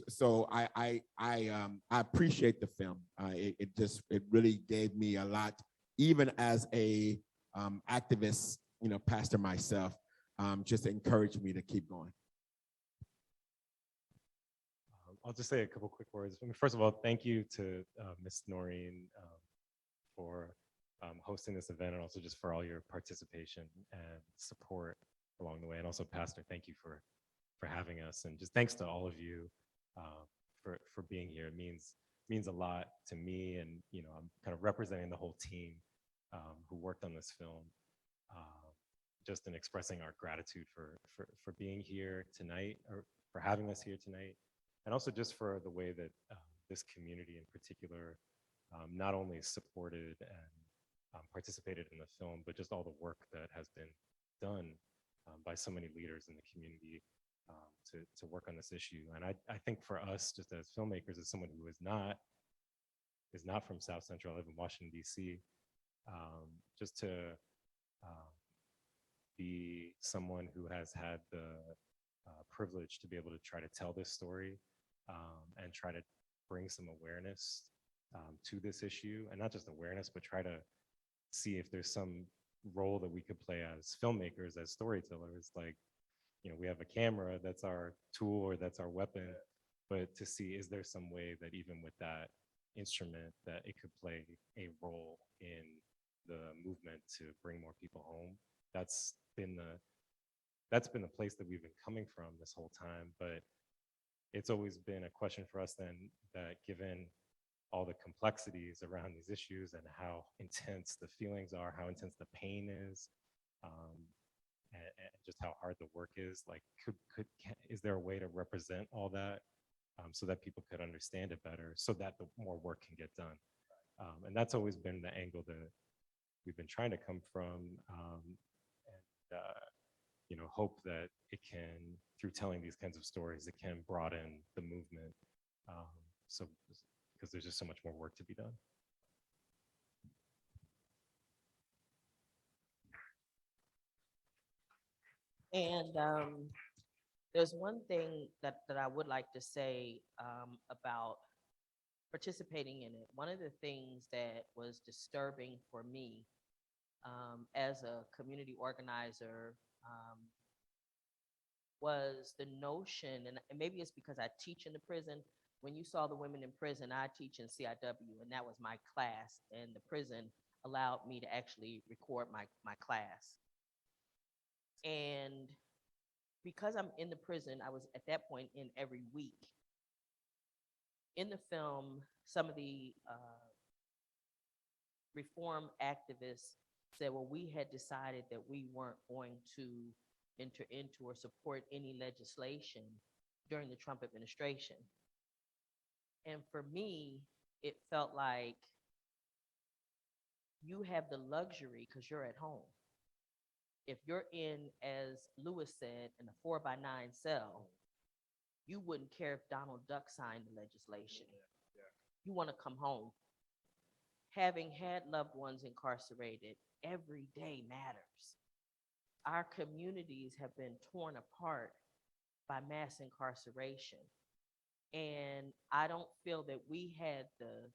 So I appreciate the film. It really gave me a lot, even as a activist, pastor myself, just encouraged me to keep going. I'll just say a couple quick words. First of all, thank you to Ms. Noreen for hosting this event, and also just for all your participation and support along the way. And also, Pastor, thank you for having us, and just thanks to all of you for being here. It means a lot to me, and I'm kind of representing the whole team who worked on this film. Just in expressing our gratitude for being here tonight, or for having us here tonight. And also just for the way that this community in particular not only supported and participated in the film, but just all the work that has been done by so many leaders in the community to work on this issue. And I think for us, just as filmmakers, as someone who is not from South Central, I live in Washington, D.C., just to be someone who has had the privilege to be able to try to tell this story and try to bring some awareness to this issue, and not just awareness, but try to see if there's some role that we could play as filmmakers, as storytellers. Like, we have a camera, that's our tool or that's our weapon, but to see, is there some way that even with that instrument that it could play a role in the movement to bring more people home? That's been the place that we've been coming from this whole time. But it's always been a question for us then, that given all the complexities around these issues and how intense the feelings are, how intense the pain is, and just how hard the work is, like, is there a way to represent all that so that people could understand it better, so that the more work can get done? And that's always been the angle that we've been trying to come from, and hope that it can, through telling these kinds of stories, it can broaden the movement. So, because there's just so much more work to be done. And there's one thing that I would like to say about participating in it. One of the things that was disturbing for me as a community organizer was the notion, and maybe it's because I teach in the prison. When you saw the women in prison, I teach in CIW, and that was my class, and the prison allowed me to actually record my class. And because I'm in the prison, I was at that point in every week. In the film, some of the reform activists said, well, we had decided that we weren't going to enter into or support any legislation during the Trump administration. And for me, it felt like you have the luxury because you're at home. If you're in, as Lewis said, in a 4x9 cell, you wouldn't care if Donald Duck signed the legislation. You want to come home. Having had loved ones incarcerated, every day matters. Our communities have been torn apart by mass incarceration. And I don't feel that we had the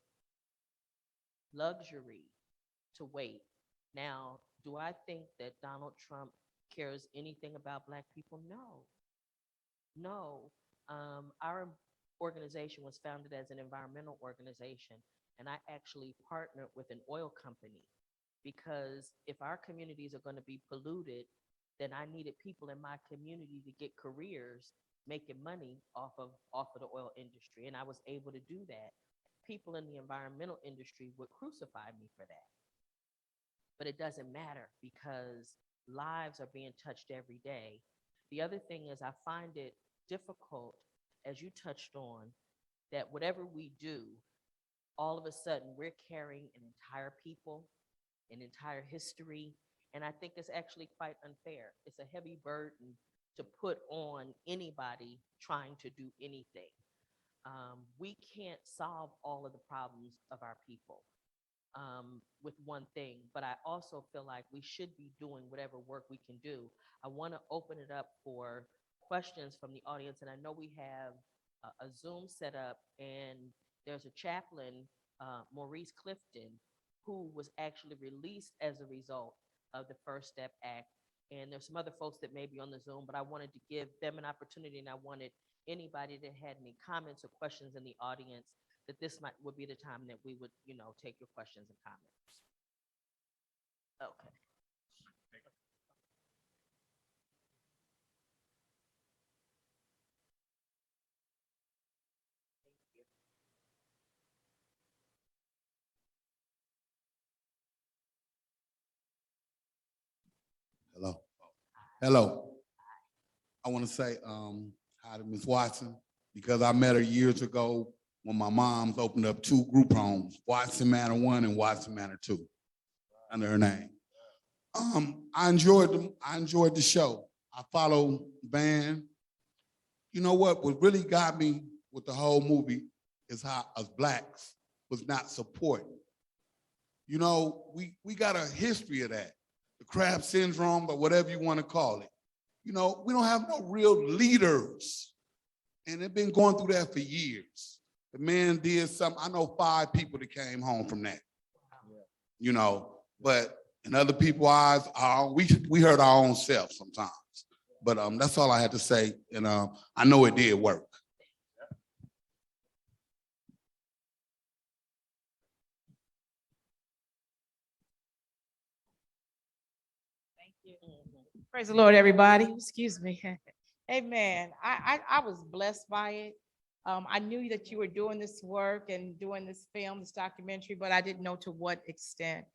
luxury to wait. Now, do I think that Donald Trump cares anything about Black people? No. No. Our organization was founded as an environmental organization, and I actually partnered with an oil company, because if our communities are going to be polluted, then I needed people in my community to get careers making money off of the oil industry, and I was able to do that. People in the environmental industry would crucify me for that. But it doesn't matter, because lives are being touched every day. The other thing is, I find it difficult, as you touched on, that whatever we do, all of a sudden we're carrying an entire people, an entire history, and I think it's actually quite unfair. It's a heavy burden to put on anybody trying to do anything. We can't solve all of the problems of our people with one thing, but I also feel like we should be doing whatever work we can do. I want to open it up for questions from the audience, and I know we have a Zoom set up, and there's a chaplain, Maurice Clifton, who was actually released as a result of the First Step Act. And there's some other folks that may be on the Zoom, but I wanted to give them an opportunity, and I wanted anybody that had any comments or questions in the audience, that this would be the time that we would, take your questions and comments. Okay. Hello. Hello. I want to say hi to Ms. Watson, because I met her years ago when my mom's opened up 2 group homes, Watson Manor 1 and Watson Manor 2, under her name. I enjoyed the show. I follow band. You know what really got me with the whole movie is how us blacks was not supporting. You know, we got a history of that, the crab syndrome, or whatever you want to call it. You know, we don't have no real leaders, and they've been going through that for years. The man did something. I know 5 people that came home from that. You know, but in other people's eyes, we hurt our own self sometimes. But that's all I had to say, and I know it did work. Thank you. Praise the Lord, everybody. Excuse me. Amen. I was blessed by it. I knew that you were doing this work and doing this film, this documentary, but I didn't know to what extent.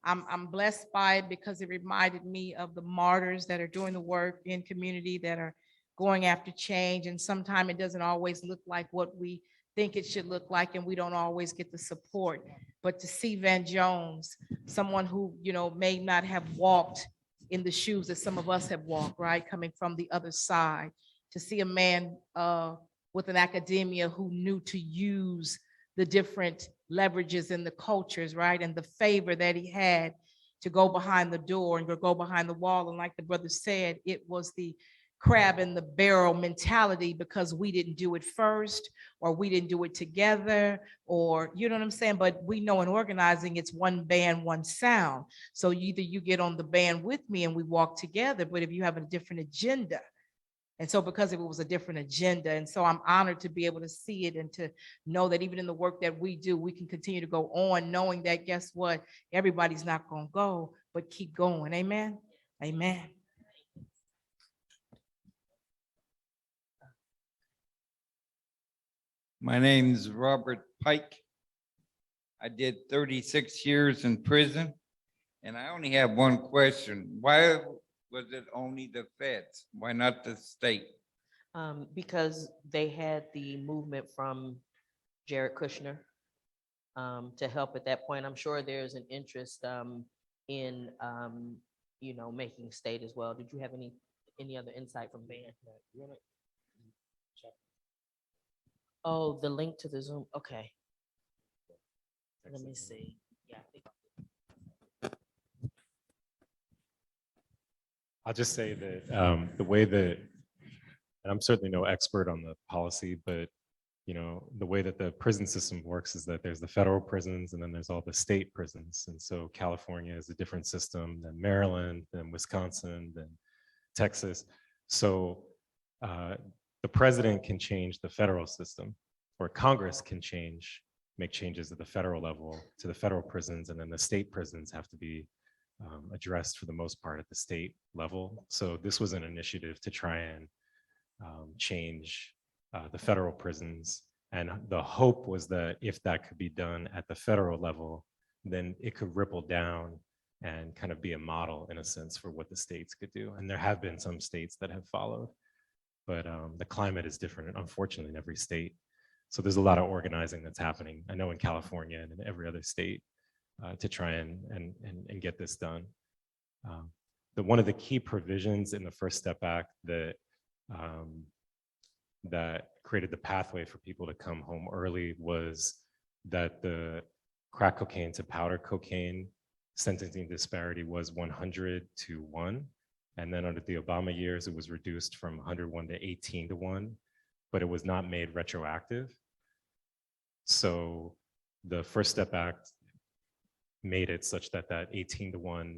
I'm blessed by it because it reminded me of the martyrs that are doing the work in community, that are going after change. And sometimes it doesn't always look like what we think it should look like, and we don't always get the support. But to see Van Jones, someone who, may not have walked in the shoes that some of us have walked, right? Coming from the other side, to see a man with an academia who knew to use the different leverages in the cultures, right? And the favor that he had to go behind the door and go behind the wall. And like the brother said, it was the crab in the barrel mentality, because we didn't do it first, or we didn't do it together, or you know what I'm saying? But we know in organizing, it's one band, one sound. So either you get on the band with me and we walk together, but if you have a different agenda. And so because it was a different agenda, and so I'm honored to be able to see it and to know that even in the work that we do, we can continue to go on, knowing that, guess what? Everybody's not going to go, but keep going. Amen. Amen. My name's Robert Pike. I did 36 years in prison, and I only have one question. Why was it only the feds? Why not the state? Because they had the movement from Jared Kushner to help at that point. I'm sure there's an interest in making state as well. Did you have any other insight from Ben? Oh, the link to the Zoom. Okay. Let me see. Yeah. I'll just say that the way that, and I'm certainly no expert on the policy, but the way that the prison system works is that there's the federal prisons and then there's all the state prisons. And so California is a different system than Maryland, than Wisconsin, than Texas. So the president can change the federal system, or Congress can make changes at the federal level to the federal prisons, and then the state prisons have to be addressed for the most part at the state level. So this was an initiative to try and change the federal prisons. And the hope was that if that could be done at the federal level, then it could ripple down and kind of be a model in a sense for what the states could do. And there have been some states that have followed, but the climate is different, unfortunately, in every state. So there's a lot of organizing that's happening, I know, in California and in every other state to try and get this done. One of the key provisions in the First Step Act that created the pathway for people to come home early was that the crack cocaine to powder cocaine sentencing disparity was 100 to 1. And then under the Obama years, it was reduced from 101 to 18 to 1. but it was not made retroactive. So the First Step Act made it such that that 18-to-1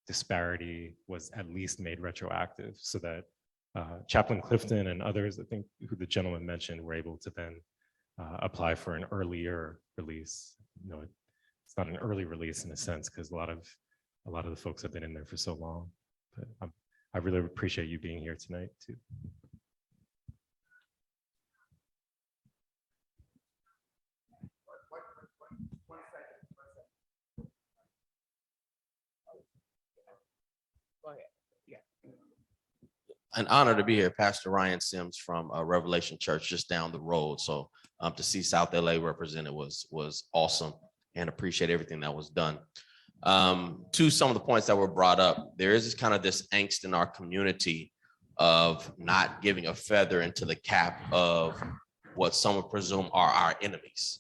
disparity was at least made retroactive, so that Chaplain Clifton and others, I think, who the gentleman mentioned, were able to then apply for an earlier release. You know, it's not an early release in a sense, because a lot of the folks have been in there for so long. But I really appreciate you being here tonight too. An honor to be here. Pastor Ryan Sims from Revelation Church just down the road. So to see South LA represented was awesome, and appreciate everything that was done. To some of the points that were brought up, there is kind of this angst in our community of not giving a feather into the cap of what some would presume are our enemies.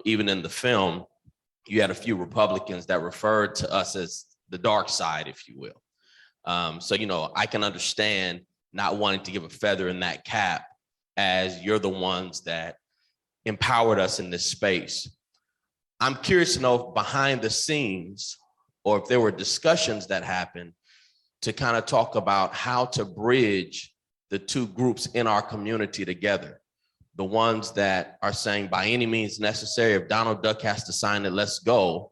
Even in the film, you had a few Republicans that referred to us as the dark side, if you will. So, you know, I can understand not wanting to give a feather in that cap, as you're the ones that empowered us in this space. I'm curious to know if behind the scenes, or if there were discussions that happened to kind of talk about how to bridge the two groups in our community together. The ones that are saying by any means necessary, if Donald Duck has to sign it, let's go.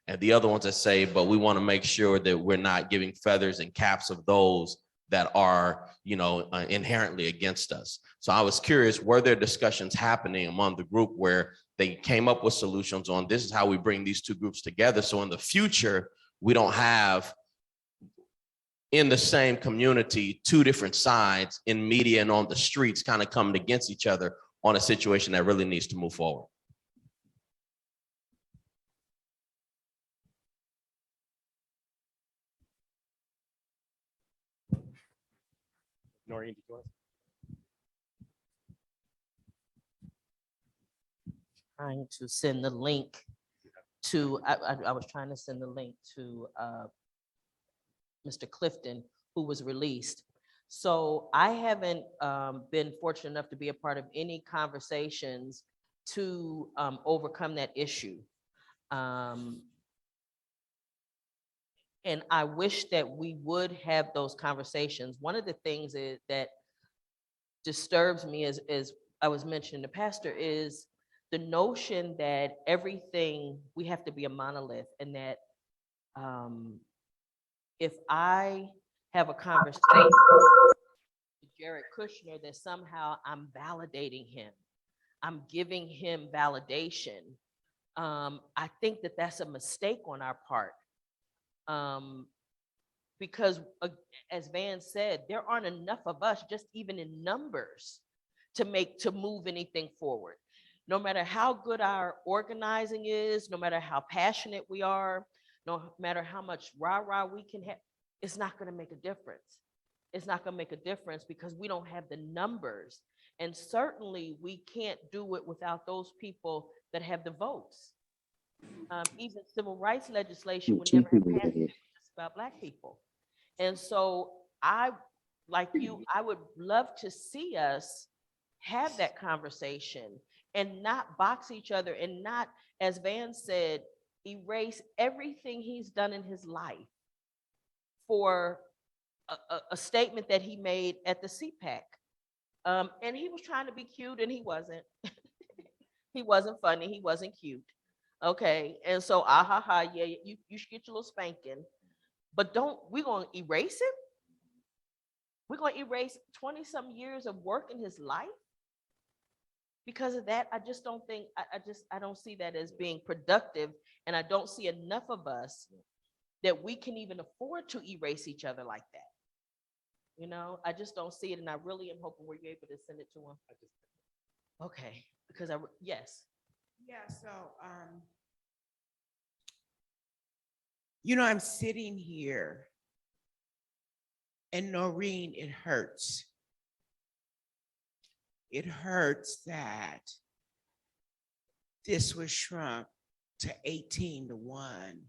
And the other ones that say, but we want to make sure that we're not giving feathers and caps of those that are, you know, inherently against us. So I was curious, were there discussions happening among the group where they came up with solutions on this is how we bring these two groups together, so in the future, we don't have in the same community two different sides in media and on the streets kind of coming against each other on a situation that really needs to move forward? Noreen, do you want to? Trying to send the link to, I was trying to send the link to Mr. Clifton, who was released. So I haven't been fortunate enough to be a part of any conversations to overcome that issue. And I wish that we would have those conversations. One of the things that disturbs me, as I was mentioning to Pastor, is the notion that everything, we have to be a monolith, and that if I have a conversation with Jared Kushner, that somehow I'm validating him, I'm giving him validation. I think that that's a mistake on our part. Because as Van said, there aren't enough of us, just even in numbers, to move anything forward. No matter how good our organizing is, no matter how passionate we are, no matter how much rah-rah we can have, it's not going to make a difference. It's not going to make a difference because we don't have the numbers. And certainly we can't do it without those people that have the votes. Even civil rights legislation would never have passed if it was just about Black people. And so I, like you, I would love to see us have that conversation and not box each other, and not, as Van said, erase everything he's done in his life for a statement that he made at the CPAC. And he was trying to be cute, and he wasn't. He wasn't funny, he wasn't cute. Okay, and so yeah, you should get your little spanking, but we're gonna erase him? We're gonna erase 20-some years of work in his life because of that? I just don't think, I don't see that as being productive, and I don't see enough of us that we can even afford to erase each other like that. You know, I just don't see it, and I really am hoping we're able to send it to him. Okay, because yes. Yeah, so, you know, I'm sitting here, and Noreen, it hurts. It hurts that this was shrunk to 18-to-1,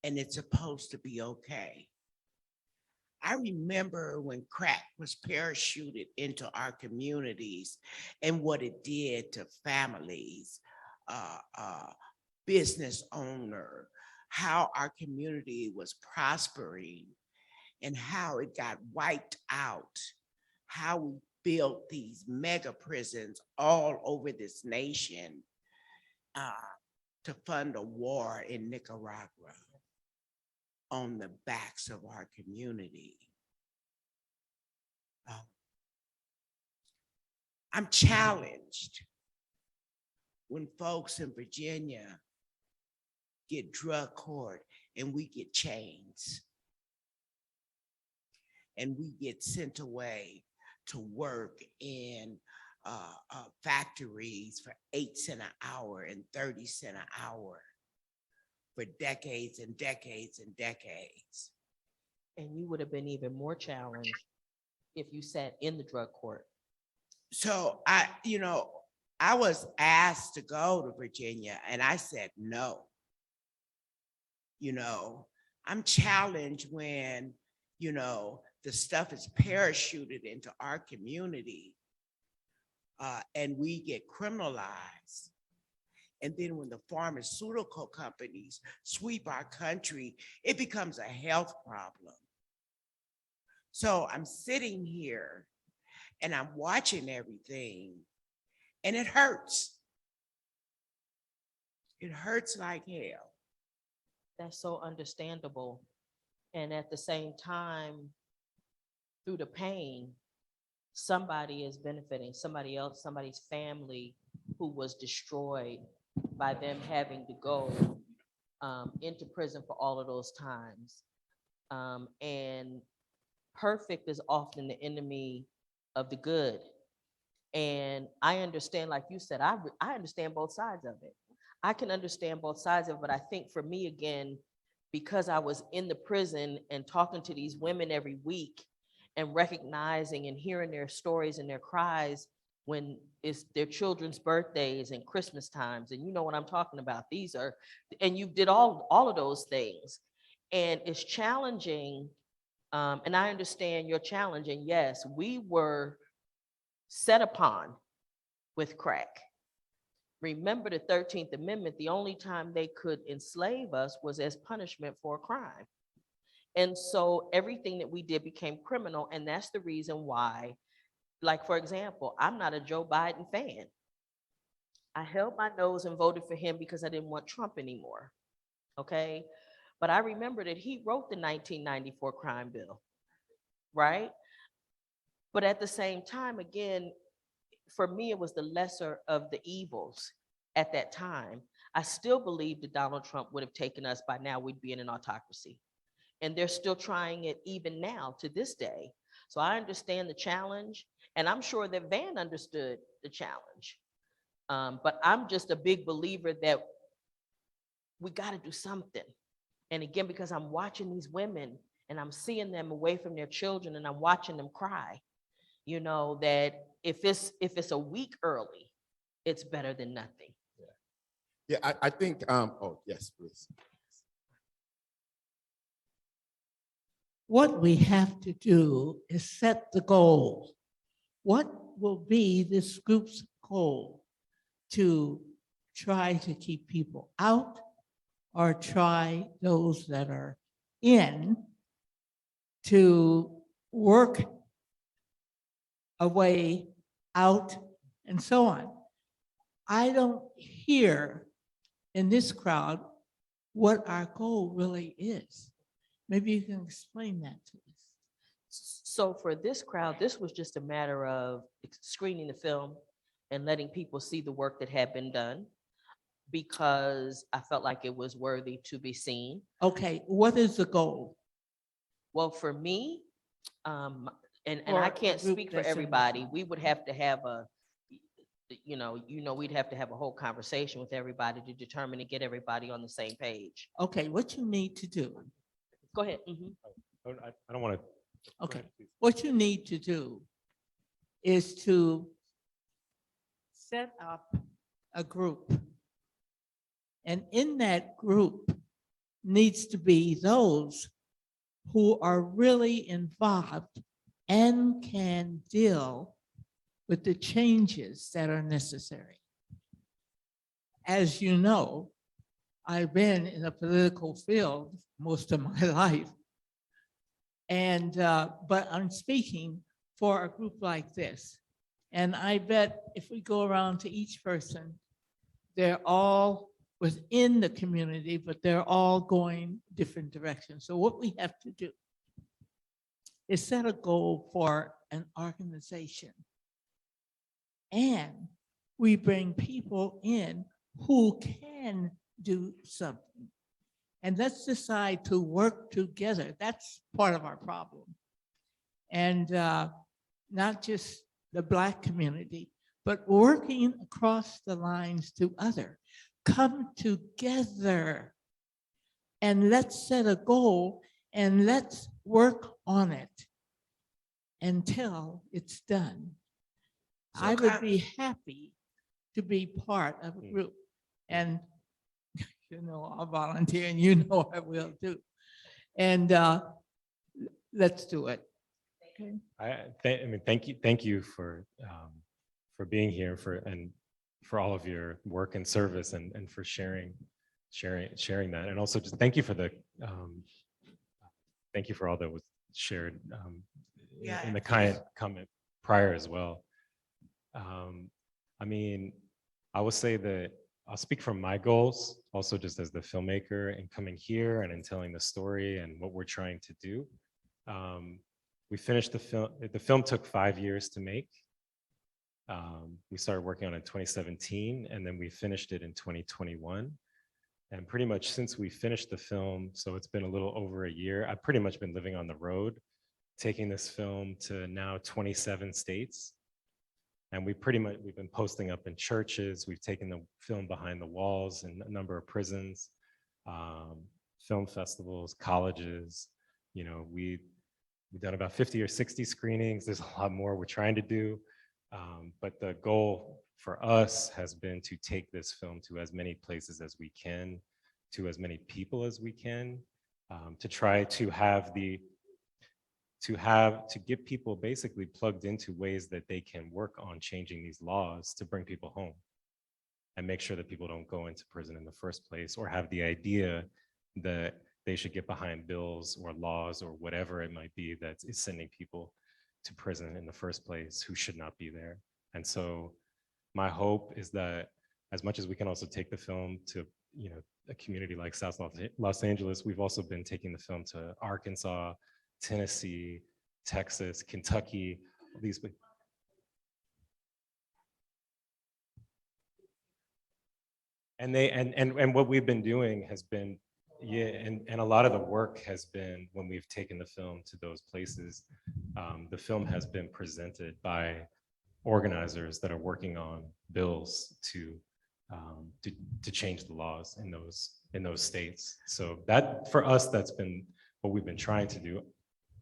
and it's supposed to be okay. I remember when crack was parachuted into our communities and what it did to families, business owner, how our community was prospering and how it got wiped out, how we built these mega prisons all over this nation to fund a war in Nicaragua on the backs of our community. I'm challenged when folks in Virginia get drug court and we get chains and we get sent away to work in factories for 8 cents an hour and 30 cents an hour for decades and decades and decades. And you would have been even more challenged if you sat in the drug court. So I was asked to go to Virginia and I said no. I'm challenged when, the stuff is parachuted into our community and we get criminalized. And then when the pharmaceutical companies sweep our country, it becomes a health problem. So I'm sitting here and I'm watching everything and it hurts. It hurts like hell. That's so understandable. And at the same time, through the pain, somebody is benefiting, somebody else, somebody's family who was destroyed by them having to go into prison for all of those times. And perfect is often the enemy of the good. And I understand, like you said, I understand both sides of it. I can understand both sides of it, but I think for me, again, because I was in the prison and talking to these women every week and recognizing and hearing their stories and their cries when it's their children's birthdays and Christmas times, and you know what I'm talking about. These are, and you did all of those things. And it's challenging, and I understand your challenge, and yes, we were set upon with crack. Remember the 13th Amendment, the only time they could enslave us was as punishment for a crime. And so everything that we did became criminal. And that's the reason why, like, for example, I'm not a Joe Biden fan. I held my nose and voted for him because I didn't want Trump anymore. Okay. But I remember that he wrote the 1994 crime bill, right? But at the same time, again, for me, it was the lesser of the evils at that time. I still believe that Donald Trump would have taken us by now, we'd be in an autocracy. And they're still trying it even now to this day. So I understand the challenge, and I'm sure that Van understood the challenge. But I'm just a big believer that we got to do something. And again, because I'm watching these women and I'm seeing them away from their children and I'm watching them cry, that if it's a week early, it's better than nothing. Yeah, I think, oh, yes, please. What we have to do is set the goal. What will be this group's goal to try to keep people out or try those that are in to work a way out and so on? I don't hear in this crowd what our goal really is. Maybe you can explain that to us. So for this crowd, this was just a matter of screening the film and letting people see the work that had been done, because I felt like it was worthy to be seen. Okay, what is the goal? Well, for me, and Or I a can't group speak for that's in the everybody, crowd. we would have to have we'd have to have a whole conversation with everybody to determine to get everybody on the same page. Okay, what you need to do, Go ahead. Mhm. I don't want to. okay, what you need to do is to set up a group. And in that group needs to be those who are really involved and can deal with the changes that are necessary. As you know, I've been in the political field most of my life. And, but I'm speaking for a group like this. And I bet if we go around to each person, they're all within the community, but they're all going different directions. So what we have to do is set a goal for an organization. And we bring people in who can do something. And let's decide to work together. That's part of our problem. And not just the Black community, but working across the lines to other. Come together and let's set a goal and let's work on it until it's done. So I would be happy to be part of a group. And you know, I'll volunteer and you know I will too. And let's do it. Okay. I mean, thank you for being here and for all of your work and service and for sharing that, and also just thank you for thank you for all that was shared in the comment prior as well. I mean, I would say that I'll speak from my goals, also just as the filmmaker and coming here and in telling the story and what we're trying to do. We finished the film. The film took 5 years to make. We started working on it in 2017, and then we finished it in 2021. And pretty much since we finished the film, so it's been a little over a year, I've pretty much been living on the road, taking this film to now 27 states. And we've been posting up in churches. We've taken the film behind the walls in a number of prisons, film festivals, colleges. You know, we've done about 50 or 60 screenings. There's a lot more we're trying to do. But the goal for us has been to take this film to as many places as we can, to as many people as we can, to try to get people basically plugged into ways that they can work on changing these laws to bring people home and make sure that people don't go into prison in the first place or have the idea that they should get behind bills or laws or whatever it might be that is sending people to prison in the first place who should not be there. And so my hope is that as much as we can also take the film to, you know, a community like South Los Angeles, we've also been taking the film to Arkansas, Tennessee, Texas, Kentucky, these. And what we've been doing has been, and a lot of the work has been when we've taken the film to those places, the film has been presented by organizers that are working on bills to change the laws in those states. So that for us, that's been what we've been trying to do.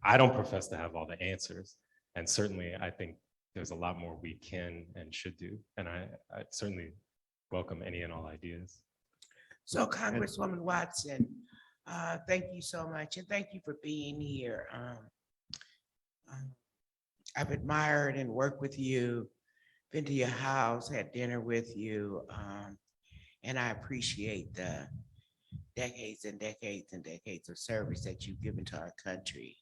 I don't profess to have all the answers, and certainly I think there's a lot more we can and should do, and I certainly welcome any and all ideas. So Congresswoman Watson, thank you so much, and thank you for being here. I've admired and worked with you, been to your house, had dinner with you, and I appreciate the decades and decades and decades of service that you've given to our country.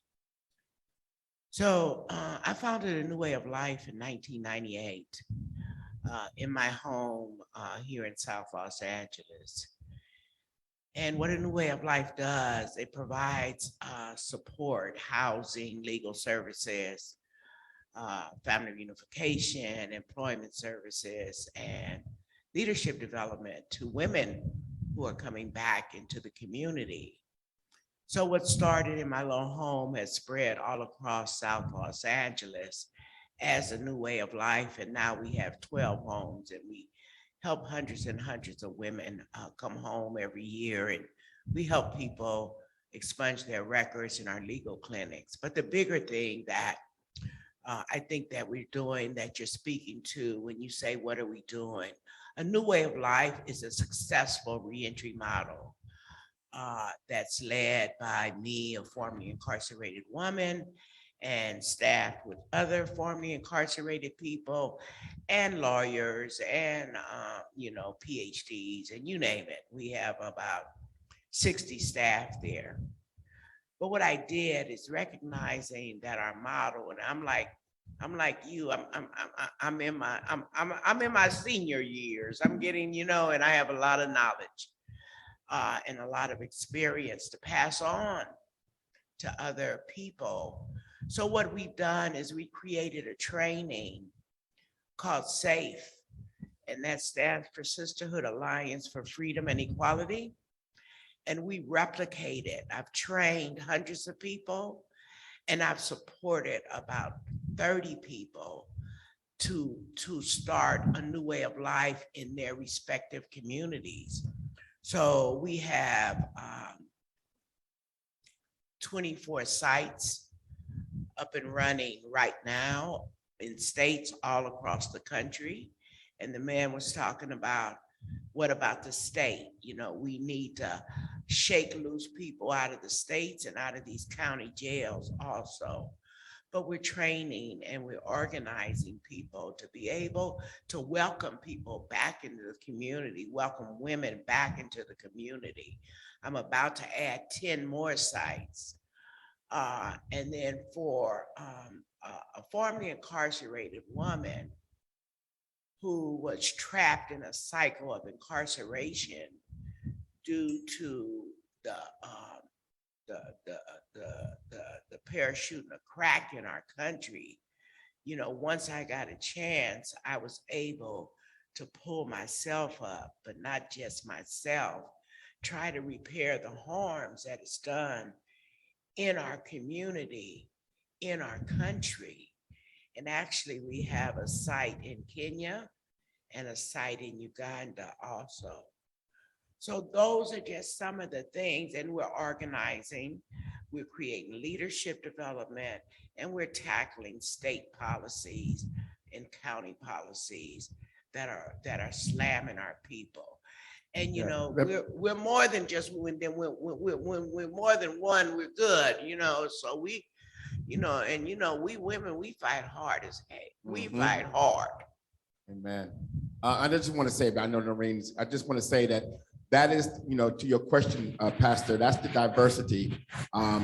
So I founded a new way of life in 1998 in my home here in South Los Angeles. And what a new way of life does, it provides support, housing, legal services, family reunification, employment services, and leadership development to women who are coming back into the community. So what started in my little home has spread all across South Los Angeles as a new way of life. And now we have 12 homes, and we help hundreds and hundreds of women come home every year. And we help people expunge their records in our legal clinics. But the bigger thing that I think that we're doing, that you're speaking to when you say, what are we doing? A new way of life is a successful reentry model. that's led by me, a formerly incarcerated woman, and staffed with other formerly incarcerated people and lawyers and, PhDs and you name it. We have about 60 staff there. But what I did is recognizing that our model, and I'm like you, I'm in my senior years. I'm getting, and I have a lot of knowledge and a lot of experience to pass on to other people. So what we've done is we created a training called SAFE, and that stands for Sisterhood Alliance for Freedom and Equality. And we replicate it. I've trained hundreds of people and I've supported about 30 people to start a new way of life in their respective communities. So we have 24 sites up and running right now in states all across the country. And the man was talking about, what about the state? We need to shake loose people out of the states and out of these county jails also. But we're training and we're organizing people to be able to welcome people back into the community, welcome women back into the community. I'm about to add 10 more sites. And then for a formerly incarcerated woman who was trapped in a cycle of incarceration due to the parachuting of crack in our country, once I got a chance, I was able to pull myself up, but not just myself, try to repair the harms that it's done in our community, in our country. And actually, we have a site in Kenya and a site in Uganda also. So those are just some of the things, and we're organizing, we're creating leadership development, and we're tackling state policies and county policies that are slamming our people. And we're more than just when we're more than one, we're good, so we, we women, we fight hard as heck. We fight hard. Amen. I just want to say, I know Noreen's, I just want to say that is, to your question, Pastor, that's the diversity.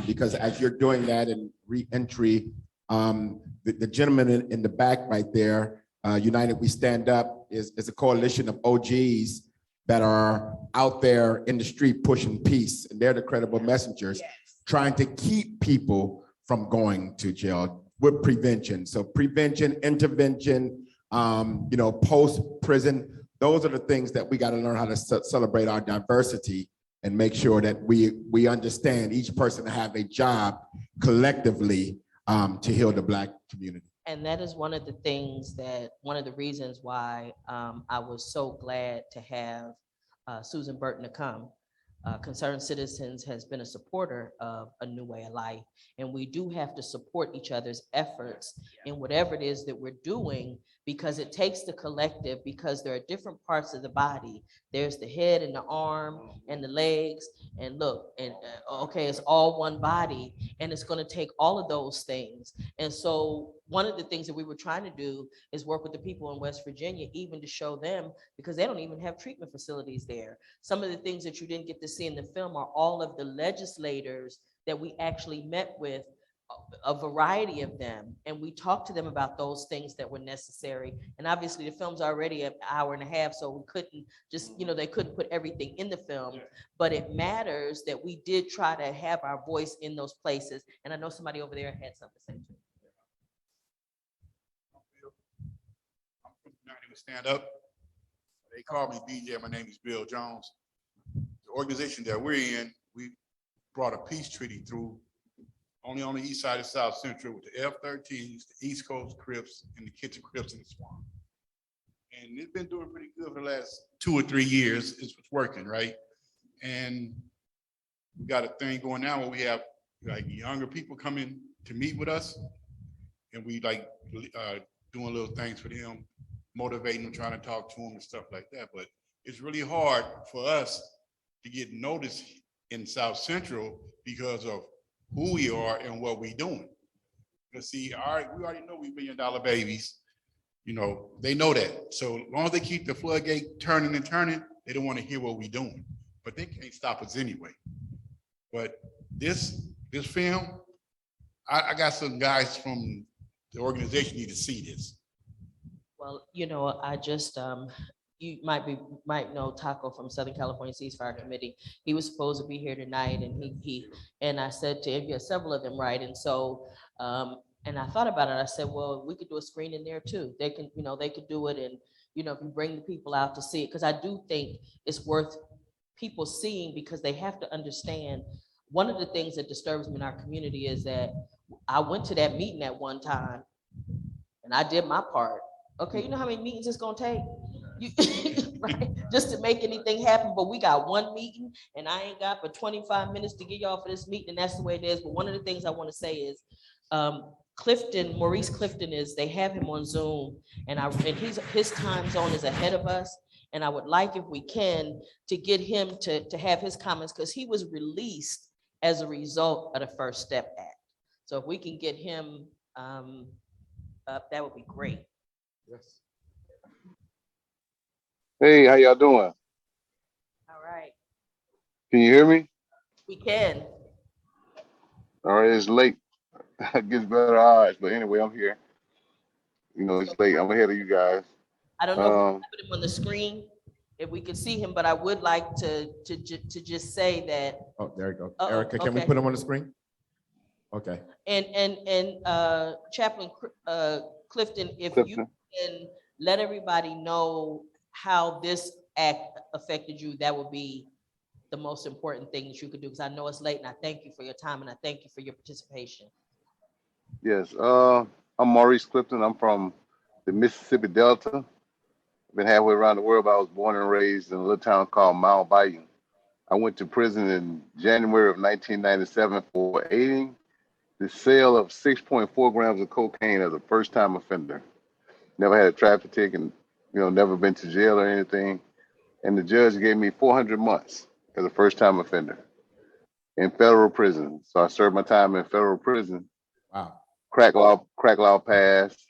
Because as you're doing that in re-entry, the gentleman in the back right there, United We Stand Up, is a coalition of OGs that are out there in the street pushing peace. And they're the credible messengers, trying to keep people from going to jail with prevention. So prevention, intervention, post-prison, those are the things that we got to learn how to celebrate our diversity and make sure that we understand each person to have a job collectively to heal the Black community. And that is one of the things one of the reasons why I was so glad to have Susan Burton to come. Concerned Citizens has been a supporter of A New Way of Life, and we do have to support each other's efforts in whatever it is that we're doing, because it takes the collective, because there are different parts of the body. There's the head and the arm and the legs, and look, and okay, it's all one body, and it's going to take all of those things. And so one of the things that we were trying to do is work with the people in West Virginia, even to show them, because they don't even have treatment facilities there. Some of the things that you didn't get to see in the film are all of the legislators that we actually met with, a variety of them, and we talked to them about those things that were necessary. And obviously the film's already an hour and a half, so we couldn't just, they couldn't put everything in the film, but it matters that we did try to have our voice in those places. And I know somebody over there had something to say too. I'm from United Stand Up. They call me BJ. My name is Bill Jones. The organization that we're in, we brought a peace treaty through only on the east side of South Central with the F-13s, the East Coast Crips, and the Kitchen Crips in the swamp. And it's been doing pretty good for the last 2 or 3 years. It's working, right? And we got a thing going now where we have like younger people coming to meet with us, and we like doing little things for them, motivating them, trying to talk to them and stuff like that. But it's really hard for us to get noticed in South Central because of who we are and what we doing. Because see, we already know we $1 million babies. You know, they know that. So as long as they keep the floodgate turning and turning, they don't want to hear what we doing. But they can't stop us anyway. But this film, I got some guys from the organization need to see this. Well, I just, you might know Taco from Southern California Ceasefire Committee. He was supposed to be here tonight, and I said to him, yeah, several of them, right? And so, and I thought about it. I said, well, we could do a screening there too. They can, they could do it, and if you bring the people out to see it, because I do think it's worth people seeing, because they have to understand. One of the things that disturbs me in our community is that I went to that meeting at one time, and I did my part. Okay, you know how many meetings it's gonna take? Right? Just to make anything happen, but we got one meeting, and I ain't got but 25 minutes to get y'all for this meeting, and that's the way it is. But one of the things I want to say is, Maurice Clifton they have him on Zoom, and his time zone is ahead of us. And I would like, if we can, to get him to have his comments, because he was released as a result of the First Step Act. So if we can get him up, that would be great. Yes. Hey, how y'all doing? All right, Can you hear me? we can. All right, it's late. It gets better odds, but anyway, I'm here. It's late. I'm ahead of you guys. I don't know if we can put him on the screen, if we could see him, but I would like to just say that. Oh, there you go. Uh-oh, Erica, can we okay. put him on the screen? Okay. And Chaplain Clifton, if you Clifton. can let everybody know how this act affected you, that would be the most important thing that you could do, because I know it's late, and I thank you for your time, and I thank you for your participation. Yes. I'm Maurice Clifton. I'm from the Mississippi Delta. Been halfway around the world, but I was born and raised in a little town called Mount Bayou. I went to prison in January of 1997 for aiding the sale of 6.4 grams of cocaine as a first-time offender. Never had a traffic ticket, and never been to jail or anything. And the judge gave me 400 months as a first-time offender in federal prison. So I served my time in federal prison. Wow. Crack law passed.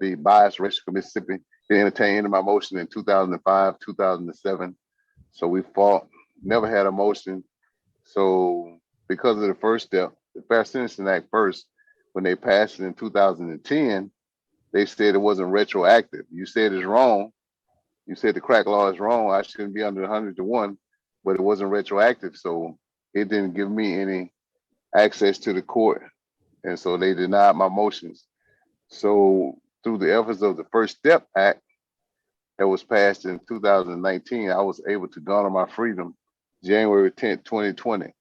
The bias ratio of Mississippi. They entertained my motion in 2005, 2007. So we fought, never had a motion. So because of the First Step, the Fair Sentencing Act first, when they passed it in 2010, they said it wasn't retroactive. You said it's wrong. You said the crack law is wrong. I shouldn't be under 100 to 1, but it wasn't retroactive. So it didn't give me any access to the court. And so they denied my motions. So through the efforts of the First Step Act that was passed in 2019, I was able to garner my freedom January 10th, 2020.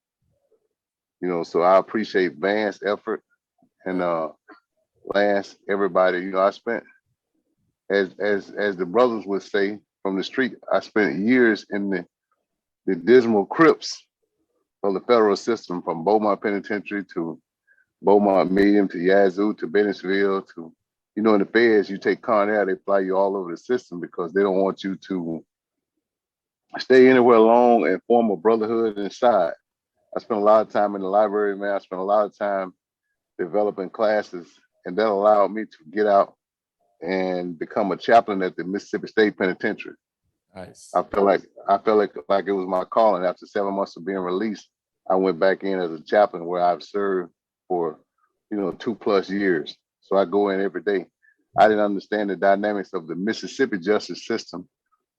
So I appreciate Van's effort and Lance, everybody. I spent, as the brothers would say from the street, I spent years in the dismal crypts of the federal system, from Beaumont Penitentiary to Beaumont Medium to Yazoo to Bennettsville to, in the feds, you take Con Air, they fly you all over the system because they don't want you to stay anywhere long and form a brotherhood inside. I spent a lot of time in the library, man. I spent a lot of time developing classes, and that allowed me to get out and become a chaplain at the Mississippi State Penitentiary. Nice. I felt like it was my calling. After 7 months of being released, I went back in as a chaplain, where I've served for 2+ years. So I go in every day. I didn't understand the dynamics of the Mississippi justice system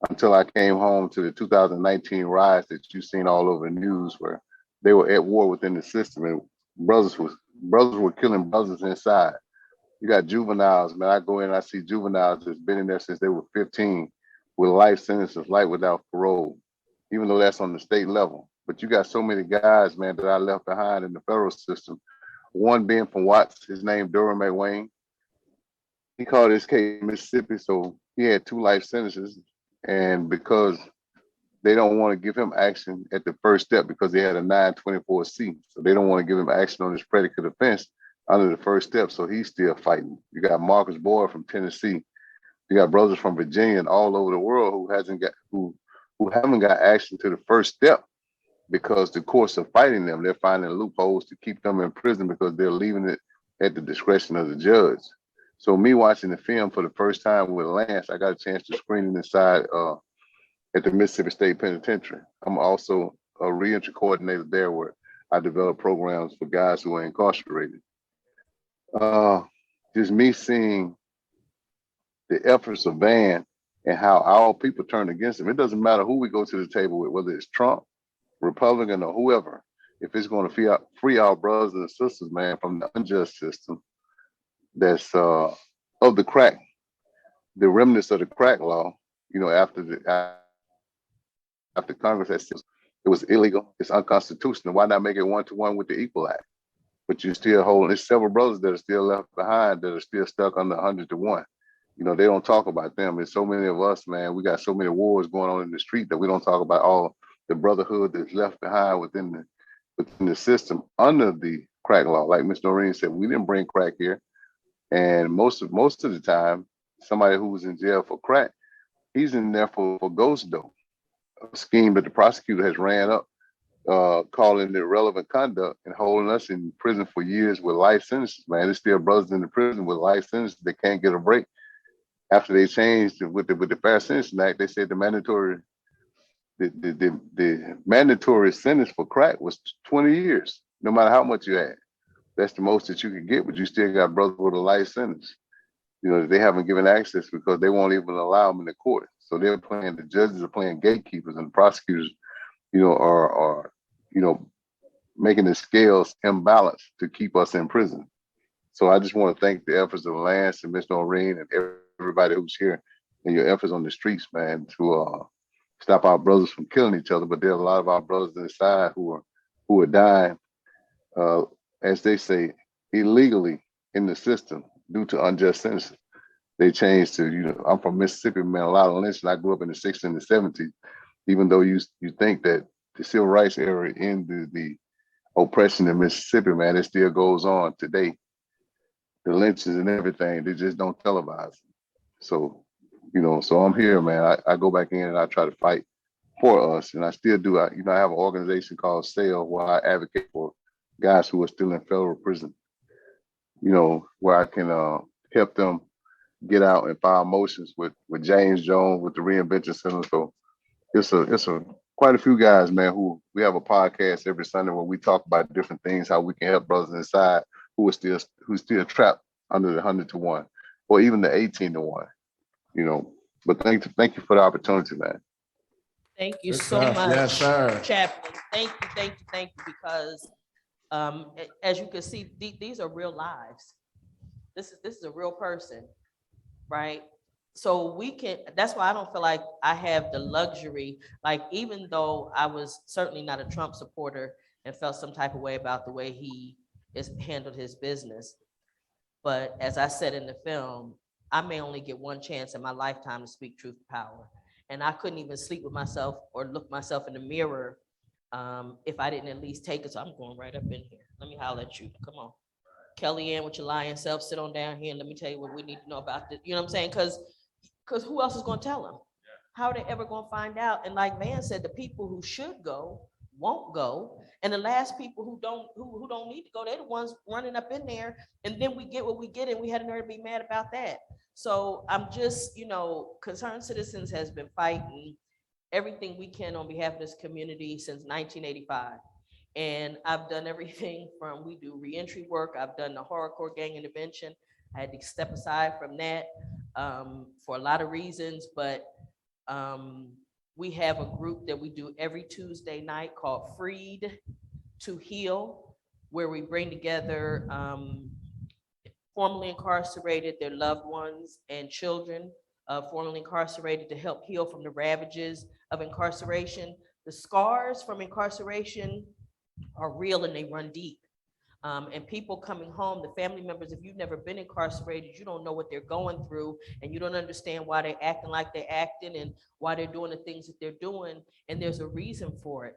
until I came home to the 2019 riots that you've seen all over the news, where they were at war within the system, and brothers were killing brothers inside. You got juveniles, man. I go in and I see juveniles that's been in there since they were 15 with life sentences, life without parole, even though that's on the state level. But you got so many guys, man, that I left behind in the federal system. One being from Watts, his name Durham A. Wayne. He called his case Mississippi, so he had 2 life sentences. And because they don't want to give him action at the first step because he had a 924C, so they don't want to give him action on his predicate offense under the first step, so he's still fighting. You got Marcus Boyd from Tennessee. You got brothers from Virginia and all over the world who who haven't got action to the first step because the courts are fighting them. They're finding loopholes to keep them in prison because they're leaving it at the discretion of the judge. So me watching the film for the first time with Lance, I got a chance to screen it inside at the Mississippi State Penitentiary. I'm also a reentry coordinator there where I develop programs for guys who are incarcerated. Just me seeing the efforts of Van and how our people turn against him. It doesn't matter who we go to the table with, whether it's Trump, Republican, or whoever. If it's going to free our brothers and sisters, man, from the unjust system that's of the crack, the remnants of the crack law, you know, after Congress has said it was illegal, it's unconstitutional. Why not make it 1-to-1 with the Equal Act? But you still hold, there's several brothers that are still left behind that are still stuck under 100-to-1. You know, they don't talk about them. There's so many of us, man, we got so many wars going on in the street that we don't talk about all the brotherhood that's left behind within the system under the crack law. Like Ms. Noreen said, we didn't bring crack here. And most of the time, somebody who was in jail for crack, he's in there for ghost dough, a scheme that the prosecutor has ran up, calling it irrelevant conduct and holding us in prison for years with life sentences, man. There's still brothers in the prison with life sentences that can't get a break. After they changed with the Fair Sentencing Act, they said the mandatory sentence for crack was 20 years, no matter how much you had. That's the most that you could get, but you still got brothers with a life sentence. You know, they haven't given access because they won't even allow them in the court. So they're playing, the judges are playing gatekeepers, and the prosecutors, you know, are you know, making the scales imbalanced to keep us in prison. So I just want to thank the efforts of Lance and Ms. Noreen and everybody who's here and your efforts on the streets, man, to stop our brothers from killing each other. But there are a lot of our brothers inside who are dying, as they say, illegally in the system due to unjust sentences. They changed to, you know, I'm from Mississippi, man, a lot of lynching. I grew up in the 60s and the 70s, even though you think that the civil rights era ended the oppression in Mississippi, man, it still goes on today. The lynchings and everything, they just don't televise. So, you know, so I'm here, man. I go back in and I try to fight for us, and I still do. I have an organization called SAIL where I advocate for guys who are still in federal prison, you know, where I can help them get out and file motions with James Jones, with the Reinvention Center. So it's a quite a few guys, man, who we have a podcast every Sunday where we talk about different things, how we can help brothers inside who still trapped under the 100-to-1 or even the 18-to-1, you know. But thank you for the opportunity, man. Thank you Good so stuff. much, Yes, sir. Chaplain. Thank you, because as you can see, these are real lives. This is a real person, right? So that's why I don't feel like I have the luxury, like, even though I was certainly not a Trump supporter and felt some type of way about the way he has handled his business. But as I said in the film, I may only get one chance in my lifetime to speak truth to power. And I couldn't even sleep with myself or look myself in the mirror if I didn't at least take it. So I'm going right up in here. Let me holler at you. Come on. Kellyanne, with your lying self, sit on down here and let me tell you what we need to know about this. You know what I'm saying? Because who else is going to tell them? How are they ever going to find out? And like Van said, the people who should go won't go. And the last people who don't need to go, they're the ones running up in there. And then we get what we get, and we had a nerve to be mad about that. So I'm just, you know, Concerned Citizens has been fighting everything we can on behalf of this community since 1985. And I've done everything from, we do reentry work. I've done the horrorcore gang intervention. I had to step aside from that for a lot of reasons, but we have a group that we do every Tuesday night called Freed to Heal, where we bring together formerly incarcerated, their loved ones and children formerly incarcerated to help heal from the ravages of incarceration. The scars from incarceration are real and they run deep. And people coming home, the family members, if you've never been incarcerated, you don't know what they're going through, and you don't understand why they're acting like they're acting and why they're doing the things that they're doing. And there's a reason for it.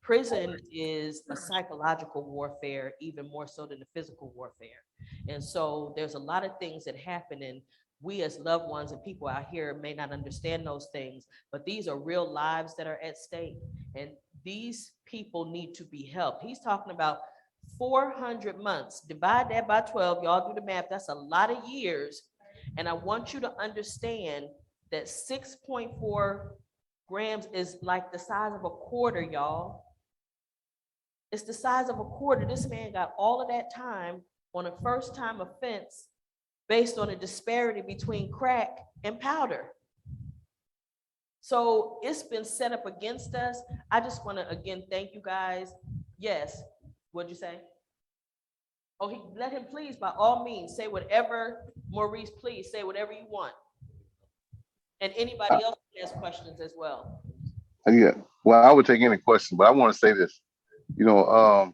Prison is a psychological warfare, even more so than the physical warfare. And so there's a lot of things that happen, and we as loved ones and people out here may not understand those things, but these are real lives that are at stake. And these people need to be helped. He's talking about 400 months. Divide that by 12. Y'all do the math. That's a lot of years. And I want you to understand that 6.4 grams is like the size of a quarter, y'all. It's the size of a quarter. This man got all of that time on a first-time offense based on a disparity between crack and powder. So it's been set up against us. I just want to, again, thank you guys. Yes, what'd you say? Oh, let him please, by all means, say whatever, Maurice, please, say whatever you want. And anybody else has questions as well. Yeah, well, I would take any question, but I want to say this. You know,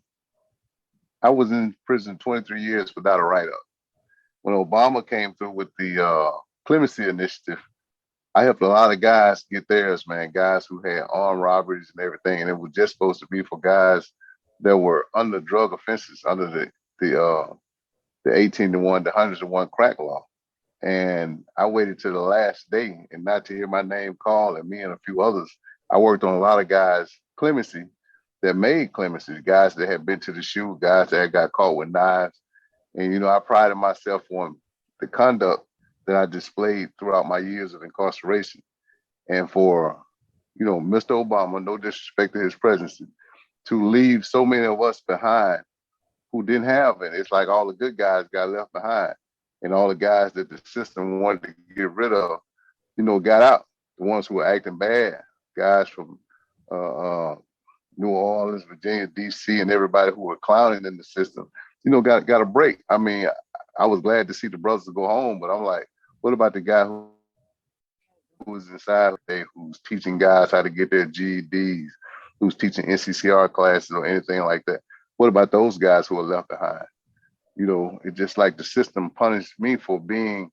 I was in prison 23 years without a write-up. When Obama came through with the clemency initiative, I helped a lot of guys get theirs, man, guys who had armed robberies and everything. And it was just supposed to be for guys that were under drug offenses, under the 18 to 1, the 100 to 1 crack law. And I waited to the last day and not to hear my name called, and me and a few others. I worked on a lot of guys' clemency that made clemency, guys that had been to the shoe, guys that had got caught with knives. And, you know, I prided myself on the conduct that I displayed throughout my years of incarceration. And for, you know, Mr. Obama, no disrespect to his presidency, to leave so many of us behind who didn't have it. It's like all the good guys got left behind, and all the guys that the system wanted to get rid of, you know, got out. The ones who were acting bad, guys from New Orleans, Virginia, DC, and everybody who were clowning in the system, you know, got a break. I mean, I was glad to see the brothers go home, but I'm like, what about the guy who was inside today, who's teaching guys how to get their GEDs, who's teaching NCCR classes or anything like that? What about those guys who are left behind? You know, it's just like the system punished me for being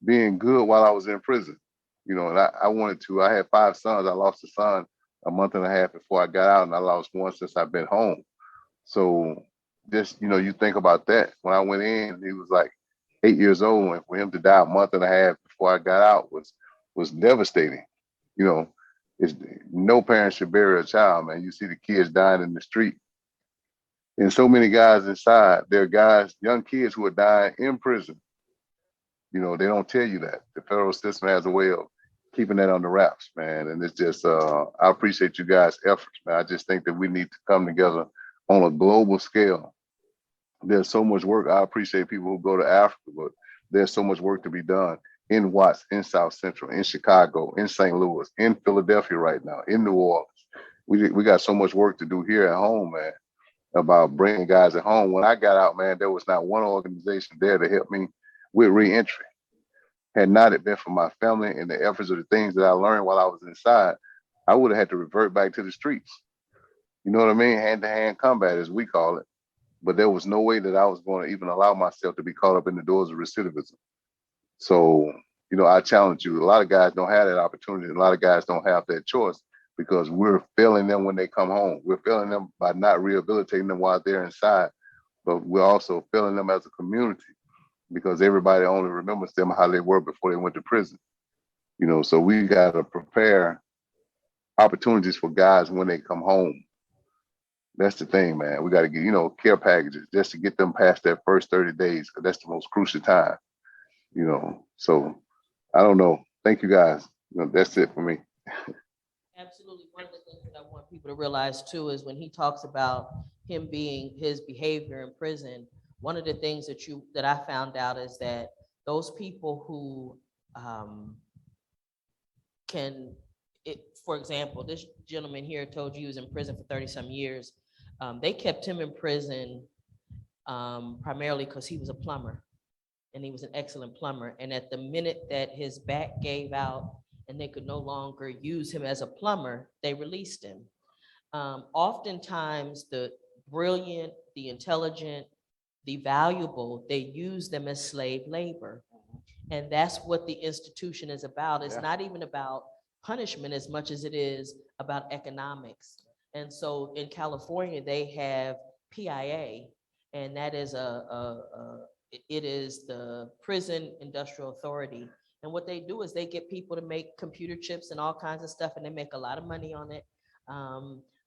good while I was in prison. You know, and I wanted to. I had 5 sons. I lost a son a month and a half before I got out, and I lost one since I've been home. So just, you know, you think about that. When I went in, he was like 8 years old, and for him to die a month and a half before I got out was devastating. You know, it's, no parent should bury a child, man. You see the kids dying in the street. And so many guys inside, there are guys, young kids who are dying in prison. You know, they don't tell you that. The federal system has a way of keeping that under wraps, man. And it's just, I appreciate you guys' efforts, man. I just think that we need to come together on a global scale. There's so much work. I appreciate people who go to Africa, but there's so much work to be done in Watts, in South Central, in Chicago, in St. Louis, in Philadelphia right now, in New Orleans. We got so much work to do here at home, man, about bringing guys at home. When I got out, man, there was not one organization there to help me with reentry. Had not it been for my family and the efforts of the things that I learned while I was inside, I would have had to revert back to the streets. You know what I mean? Hand-to-hand combat, as we call it. But there was no way that I was going to even allow myself to be caught up in the doors of recidivism. So, you know, I challenge you. A lot of guys don't have that opportunity. A lot of guys don't have that choice because we're failing them when they come home. We're failing them by not rehabilitating them while they're inside, but we're also failing them as a community because everybody only remembers them how they were before they went to prison. You know, so we got to prepare opportunities for guys when they come home. That's the thing, man. We got to get, you know, care packages just to get them past that first 30 days because that's the most crucial time, you know. So I don't know. Thank you guys. You know, that's it for me. Absolutely. One of the things that I want people to realize too is when he talks about him being his behavior in prison, one of the things that I found out is that those people who for example, this gentleman here told you he was in prison for 30-some years. They kept him in prison primarily because he was a plumber and he was an excellent plumber. And at the minute that his back gave out and they could no longer use him as a plumber, they released him. Oftentimes the brilliant, the intelligent, the valuable, they use them as slave labor. And that's what the institution is about. It's not even about punishment as much as it is about economics. And so in California, they have PIA, and that is a it is the Prison Industrial Authority. And what they do is they get people to make computer chips and all kinds of stuff, and they make a lot of money on it.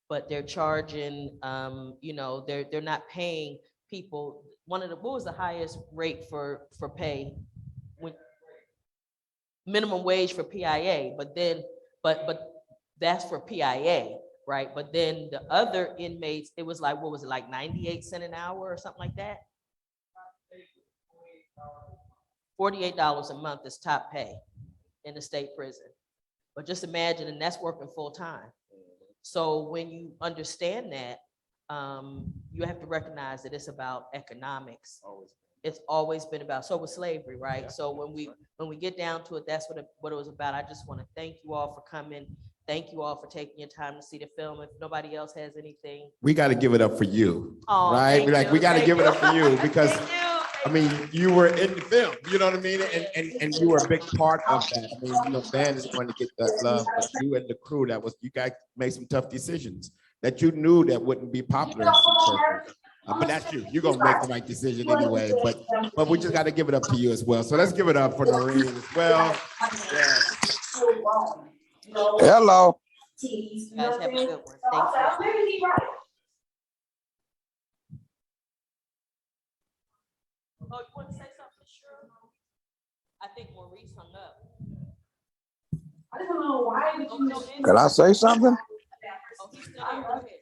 But they're charging, they're not paying people. What was the highest rate for pay? Minimum wage for PIA, but that's for PIA, right? But then the other inmates, it was like, what was it, like 98 cents an hour or something like that? $48 a month is top pay in the state prison. But just imagine, and that's working full time. So when you understand that, you have to recognize that it's about economics. It's always been about, so was slavery, right? So when we get down to it, that's what it was about. I just want to thank you all for coming. Thank you all for taking your time to see the film. If nobody else has anything. We got to give it up for you, Oh, right? We got to give it up for you because, Thank you. I mean, you were in the film, you know what I mean? And you were a big part of that. I mean, Van is going to get that love, but you and the crew, you guys made some tough decisions that you knew that wouldn't be popular in some circles. But that's you. You're going to make the right decision anyway. But we just got to give it up to you as well. So let's give it up for Noreen as well. Yes. Hello. You guys have a good one. Thank you. Oh, you want to say something? Sure. I think Maurice hung up. I don't know why did you. Can I say something? Oh, he's still there. Go ahead.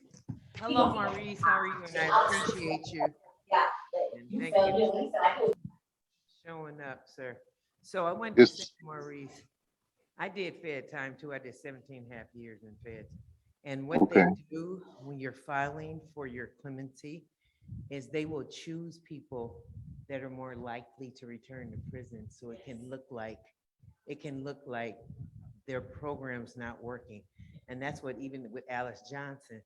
Hello, Maurice. How are you? And I appreciate you. And thank you for showing up, sir. So I went to say, Maurice, I did Fed time too. I did 17 and a half years in Fed. And what they do when you're filing for your clemency is they will choose people that are more likely to return to prison. So it can look like their program's not working. And that's what even with Alice Johnson,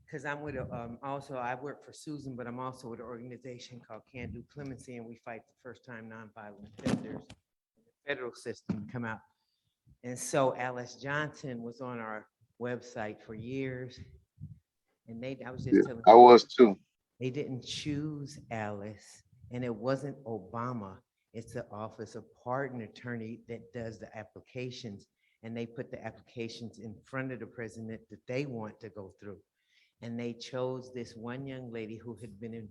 because I'm with also I work for Susan, but I'm also with an organization called Can Do Clemency, and we fight the first time nonviolent offenders in the federal system come out. And so Alice Johnson was on our website for years, and I was just telling I was too. They didn't choose Alice, and it wasn't Obama. It's the Office of Pardon Attorney that does the applications, and they put the applications in front of the president that they want to go through. And they chose this one young lady who had been in,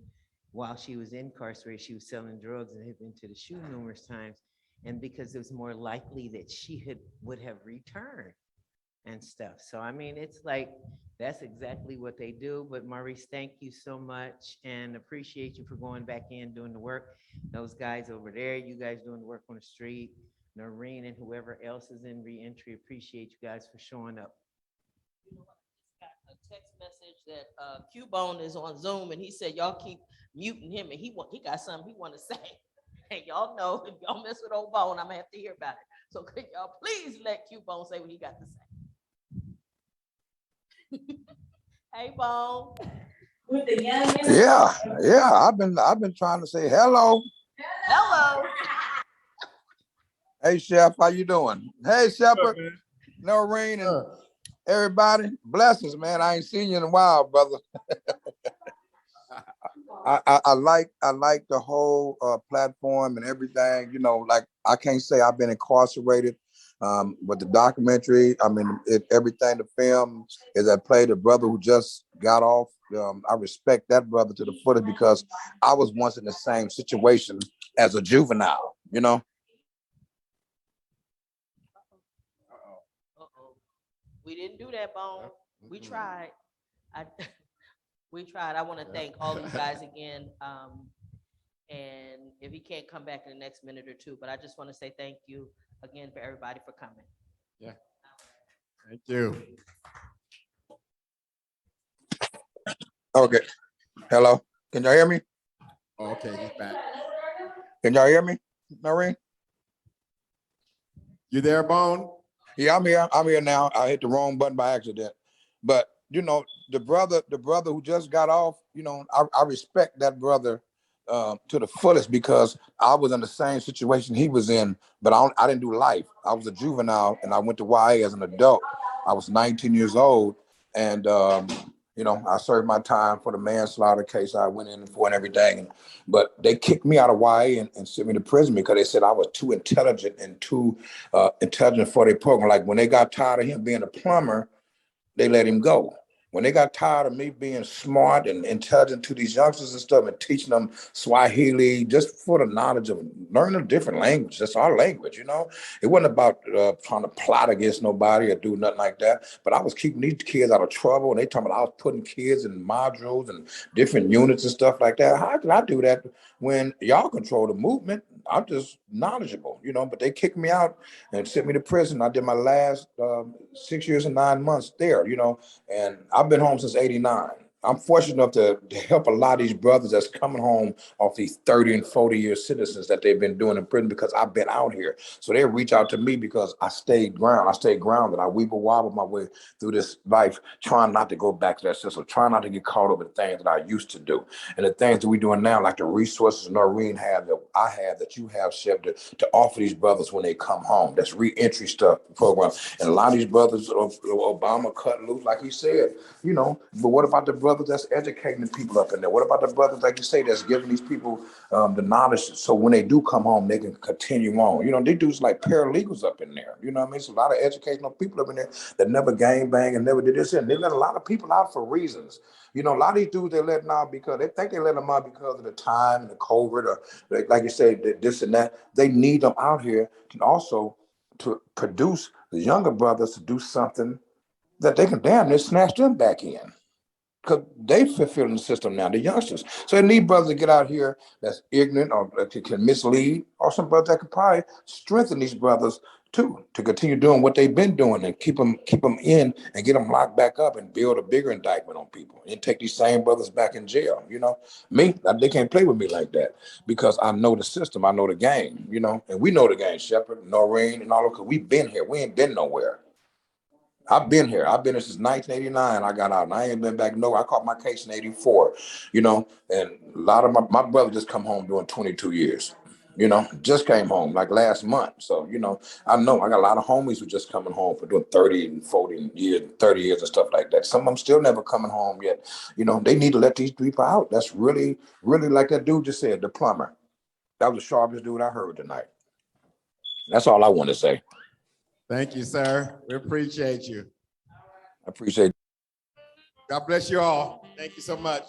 while she was incarcerated, she was selling drugs and had been to the SHU numerous times. And because it was more likely that she would have returned and stuff. So, I mean, it's like, that's exactly what they do. But Maurice, thank you so much and appreciate you for going back in, doing the work. Those guys over there, you guys doing the work on the street, Noreen and whoever else is in reentry, appreciate you guys for showing up. You know what? I just got a text message that Q-Bone is on Zoom, and he said y'all keep muting him, and he got something he want to say. And y'all know if y'all mess with old Bone, I'm gonna have to hear about it. So could y'all please let Q-Bone say what he got to say? Hey, Bone. with the young men? Yeah. I've been trying to say hello. Hello. Hey, Chef, how you doing? Hey, Shepherd, Noreen, and everybody. Blessings, man. I ain't seen you in a while, brother. I like the whole platform and everything. You know, like I can't say I've been incarcerated, but the documentary, I mean, everything, the film is I played a brother who just got off. I respect that brother to the fullest because I was once in the same situation as a juvenile. You know. We didn't do that, Bone. We tried. We tried. I want to thank all you guys again. And if he can't come back in the next minute or two, but I just want to say thank you again for everybody for coming. Yeah. Thank you. Okay. Hello. Can y'all hear me? Oh, okay, he's back. Can y'all hear me, Noreen? You there, Bone? Yeah, I'm here now. I hit the wrong button by accident. But you know, the brother who just got off, you know, I respect that brother to the fullest because I was in the same situation he was in, but I didn't do life. I was a juvenile and I went to YA as an adult. I was 19 years old. And You know, I served my time for the manslaughter case I went in for and everything. But they kicked me out of YA and sent me to prison because they said I was too intelligent and too intelligent for their program. Like when they got tired of him being a plumber, they let him go. When they got tired of me being smart and intelligent to these youngsters and stuff and teaching them Swahili just for the knowledge of learning a different language. That's our language, you know? It wasn't about trying to plot against nobody or do nothing like that. But I was keeping these kids out of trouble. And they talking about I was putting kids in modules and different units and stuff like that. How can I do that when y'all control the movement? I'm just knowledgeable, you know, but they kicked me out and sent me to prison. I did my last 6 years and 9 months there, you know, and I've been home since '89. I'm fortunate enough to help a lot of these brothers that's coming home off these 30 and 40-year sentences that they've been doing in prison because I've been out here. So they reach out to me because I stayed grounded. I stayed grounded. I weeble wobble my way through this life, trying not to go back to that system, trying not to get caught up in things that I used to do. And the things that we're doing now, like the resources Noreen had, that I have, that you have, Shep, to offer these brothers when they come home. That's reentry stuff program. And a lot of these brothers, Obama cut loose, like he said, you know, but what about the brothers that's educating the people up in there? What about the brothers, like you say, that's giving these people the knowledge so when they do come home, they can continue on? You know, they do like paralegals up in there. You know what I mean? It's a lot of educational people up in there that never gang bang and never did this. And they let a lot of people out for reasons. You know, a lot of these dudes they're letting out because they think they let them out because of the time and the COVID or like you say, this and that. They need them out here and also to produce the younger brothers to do something that they can damn near snatch them back in. Because they fulfilling the system now, the youngsters. So they need brothers to get out here that's ignorant or that can mislead, or some brothers that could probably strengthen these brothers too, to continue doing what they've been doing and keep them in and get them locked back up and build a bigger indictment on people and take these same brothers back in jail. You know, they can't play with me like that because I know the system, I know the game, you know, and we know the game, Shepard, Noreen, and all of, because we've been here. We ain't been nowhere. I've been here. I've been here since 1989. I got out and I ain't been back nowhere. I caught my case in '84, you know, and a lot of my brother just come home doing 22 years, you know, just came home like last month. So, you know I got a lot of homies who just coming home for doing 30 and 40 years, 30 years and stuff like that. Some of them still never coming home yet. You know, they need to let these people out. That's really, really like that dude just said, the plumber. That was the sharpest dude I heard tonight. That's all I want to say. Thank you, sir. We appreciate you. I appreciate it. God bless you all. Thank you so much.